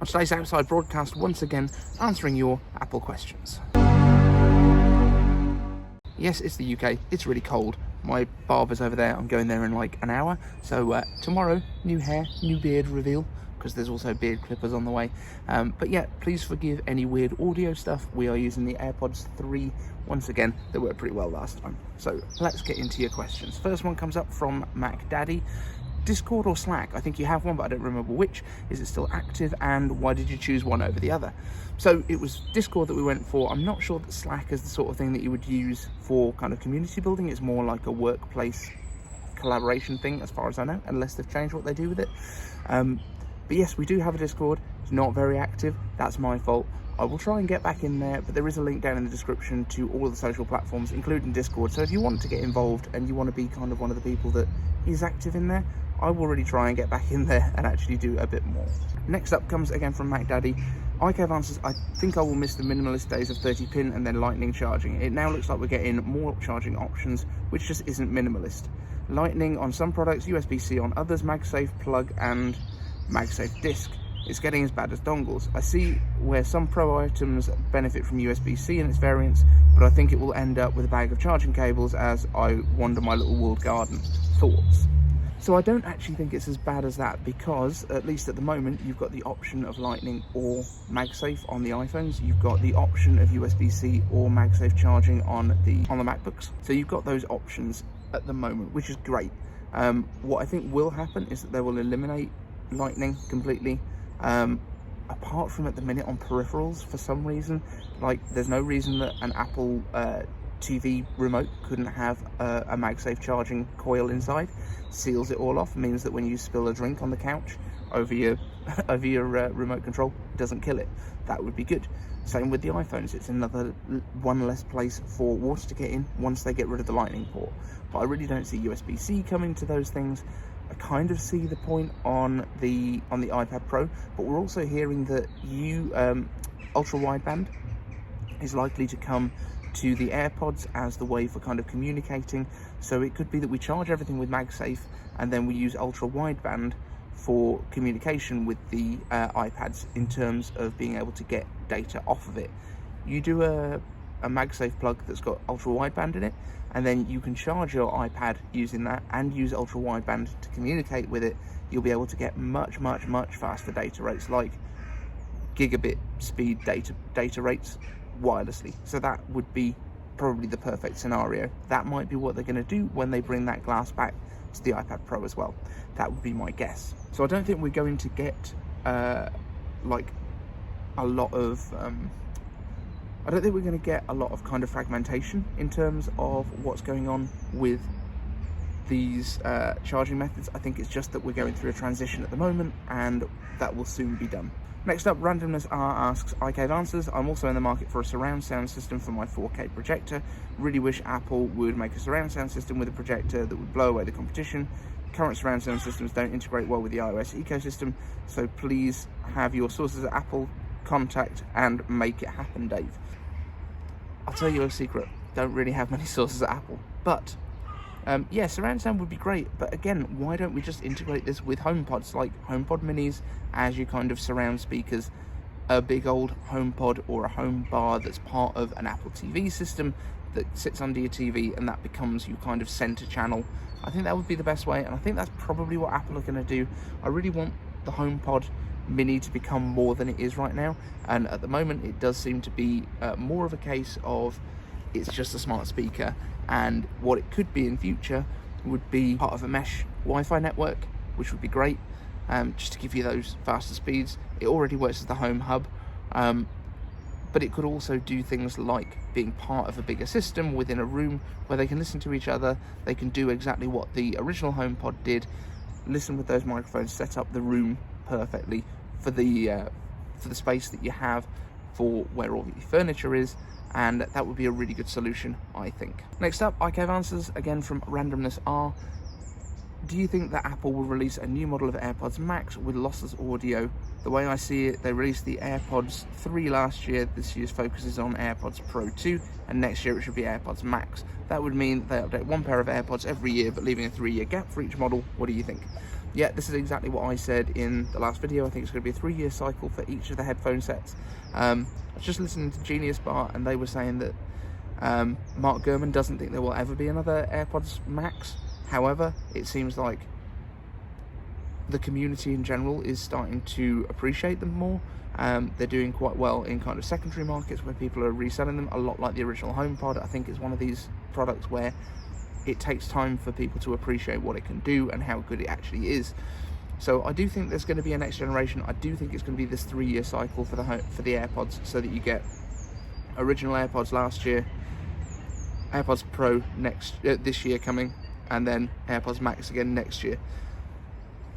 On today's Outside broadcast, once again, answering your Apple questions. Yes, it's the UK, it's really cold. My barber's over there, I'm going there in like an hour. So tomorrow, new hair, new beard reveal, because there's also beard clippers on the way. But yeah, please forgive any weird audio stuff. We are using the AirPods 3 once again. They worked pretty well last time. So let's get into your questions. First one comes up from Mac Daddy. Discord or Slack? I think you have one, but I don't remember which. Is it still active, and why did you choose one over the other? So it was Discord that we went for. I'm not sure that Slack is the sort of thing that you would use for kind of community building. It's more like a workplace collaboration thing, as far as I know, unless they've changed what they do with it. But yes, we do have a Discord. It's not very active. That's my fault. I will try and get back in there, but there is a link down in the description to all of the social platforms, including Discord. So if you want to get involved and you want to be kind of one of the people that is active in there, I will really try and get back in there and actually do a bit more. Next up comes again from Mac Daddy. iCave answers, I think I will miss the minimalist days of 30 pin and then Lightning charging. It now looks like we're getting more charging options, which just isn't minimalist. Lightning on some products, USB-C on others, MagSafe plug and MagSafe disc. It's getting as bad as dongles. I see where some Pro items benefit from USB-C and its variants, but I think it will end up with a bag of charging cables as I wander my little walled garden. Thoughts? So I don't actually think it's as bad as that, because at least at the moment you've got the option of Lightning or MagSafe on the iPhones. You've got the option of USB-C or MagSafe charging on the MacBooks. So you've got those options at the moment, which is great. What I think will happen is that they will eliminate Lightning completely. Apart from at the minute on peripherals, for some reason, like there's no reason that an Apple TV remote couldn't have a MagSafe charging coil inside. Seals it all off, means that when you spill a drink on the couch over your remote control, it doesn't kill it. That would be good. Same with the iPhones. It's another one less place for water to get in once they get rid of the Lightning port. But I really don't see USB-C coming to those things. I kind of see the point on the iPad Pro, but we're also hearing that ultra wideband is likely to come to the AirPods as the way for kind of communicating. So it could be that we charge everything with MagSafe and then we use ultra wideband for communication with the iPads in terms of being able to get data off of it. You do a MagSafe plug that's got ultra wideband in it, and then you can charge your iPad using that and use ultra wideband to communicate with it. You'll be able to get much faster data rates, like gigabit speed data rates wirelessly. So that would be probably the perfect scenario. That might be what they're going to do when they bring that glass back to the iPad Pro as well. That would be my guess. So I don't think we're going to get like a lot of I don't think we're going to get a lot of kind of fragmentation in terms of what's going on with these charging methods. I think it's just that we're going through a transition at the moment, and that will soon be done. Next up, Randomness asks, iCave answers, I'm also in the market for a surround sound system for my 4K projector. Really wish Apple would make a surround sound system with a projector that would blow away the competition. Current surround sound systems don't integrate well with the iOS ecosystem, so please have your sources at Apple contact and make it happen, Dave. I'll tell you a secret, don't really have many sources at Apple, but yeah, surround sound would be great. But again, why don't we just integrate this with HomePods, like HomePod minis as your kind of surround speakers, a big old HomePod or a home bar that's part of an Apple TV system that sits under your TV, and that becomes your kind of center channel. I think that would be the best way, and I think that's probably what Apple are going to do. I really want the HomePod mini to become more than it is right now, and at the moment it does seem to be more of a case of it's just a smart speaker, and what it could be in future would be part of a mesh Wi-Fi network, which would be great, just to give you those faster speeds. It already works as the home hub, but it could also do things like being part of a bigger system within a room where they can listen to each other. They can do exactly what the original HomePod did, listen with those microphones, set up the room perfectly for the space that you have for where all your furniture is, and that would be a really good solution, I think. Next up, iCave answers, again from Randomness R. Do you think that Apple will release a new model of AirPods Max with lossless audio? The way I see it, they released the AirPods 3 last year. This year's focus is on AirPods Pro 2, and next year it should be AirPods Max. That would mean they update one pair of AirPods every year, but leaving a 3-year gap for each model. What do you think? yeah, this is exactly what I said in the last video. I think it's going to be a 3-year cycle for each of the headphone sets. I was just listening to Genius Bar, and they were saying that Mark Gurman doesn't think there will ever be another AirPods Max. However, it seems like the community in general is starting to appreciate them more. They're doing quite well in kind of secondary markets where people are reselling them, a lot like the original HomePod. I think it's one of these products where it takes time for people to appreciate what it can do and how good it actually is. So I do think there's going to be a next generation. I do think it's going to be this 3-year cycle for the AirPods, so that you get original AirPods last year, AirPods Pro this year coming, and then AirPods Max again next year.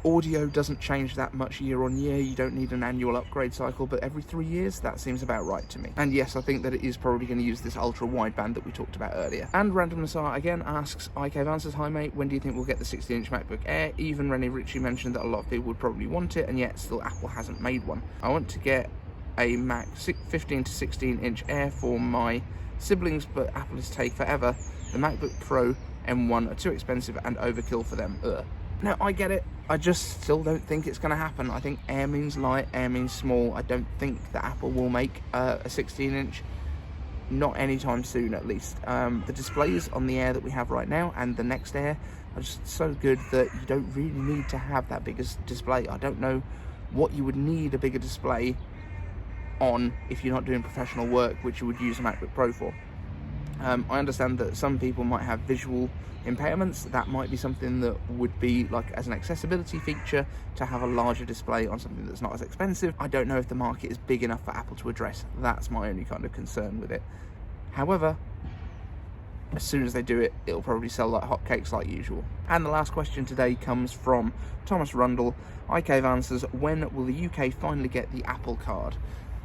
Audio doesn't change that much year on year. You don't need an annual upgrade cycle, but every 3 years, that seems about right to me. And yes, I think that it is probably going to use this ultra wideband that we talked about earlier. And Randomness again asks, IK Answers, hi mate, when do you think we'll get the 16-inch MacBook Air? Even Rennie Ritchie mentioned that a lot of people would probably want it, and yet still Apple hasn't made one. I want to get a Mac 15 to 16-inch Air for my siblings, but Apple is take forever. The MacBook Pro M1 are too expensive and overkill for them. Now, I get it. I just still don't think it's going to happen. I think Air means light, Air means small. I don't think that Apple will make a 16-inch, not anytime soon at least. The displays on the Air that we have right now and the next Air are just so good that you don't really need to have that bigger display. I don't know what you would need a bigger display on if you're not doing professional work, which you would use a MacBook Pro for. I understand that some people might have visual impairments. That might be something that would be like as an accessibility feature to have a larger display on something that's not as expensive. I don't know if the market is big enough for Apple to address. That's my only kind of concern with it. However, as soon as they do it, it'll probably sell like hotcakes like usual. And the last question today comes from Thomas Rundle. IK Answers, when will the UK finally get the Apple Card?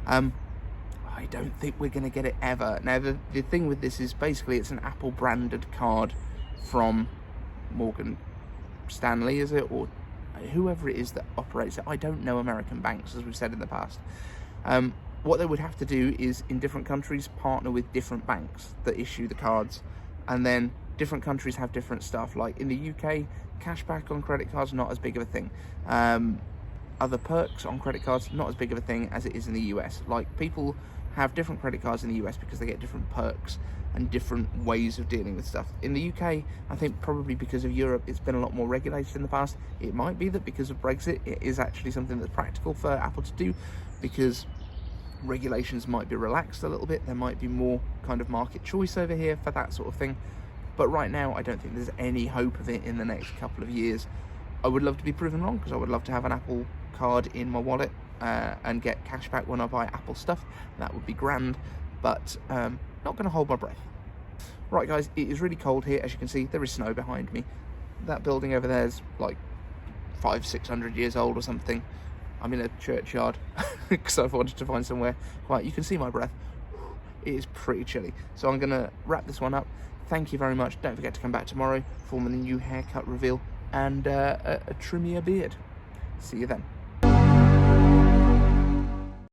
I don't think we're going to get it ever. Now, the thing with this is basically it's an Apple branded card from Morgan Stanley, is it? Or whoever it is that operates it. I don't know American banks, as we've said in the past. What they would have to do is, in different countries, partner with different banks that issue the cards. And then different countries have different stuff. Like in the UK, cashback on credit cards, not as big of a thing. Other perks on credit cards, not as big of a thing as it is in the US. Like, people have different credit cards in the US because they get different perks and different ways of dealing with stuff. In the UK, I think probably because of Europe, it's been a lot more regulated in the past. It might be that because of Brexit, it is actually something that's practical for Apple to do, because regulations might be relaxed a little bit. There might be more kind of market choice over here for that sort of thing. But right now, I don't think there's any hope of it in the next couple of years. I would love to be proven wrong, because I would love to have an Apple Card in my wallet and get cash back when I buy Apple stuff. That would be grand, but not going to hold my breath. Right guys, it is really cold here. As you can see, there is snow behind me. That building over there is like 500-600 years old or something. I'm in a churchyard because I've wanted to find somewhere quiet. You can see my breath. It is pretty chilly. So I'm going to wrap this one up. Thank you very much. Don't forget to come back tomorrow for the new haircut reveal and a trimmier beard. See you then.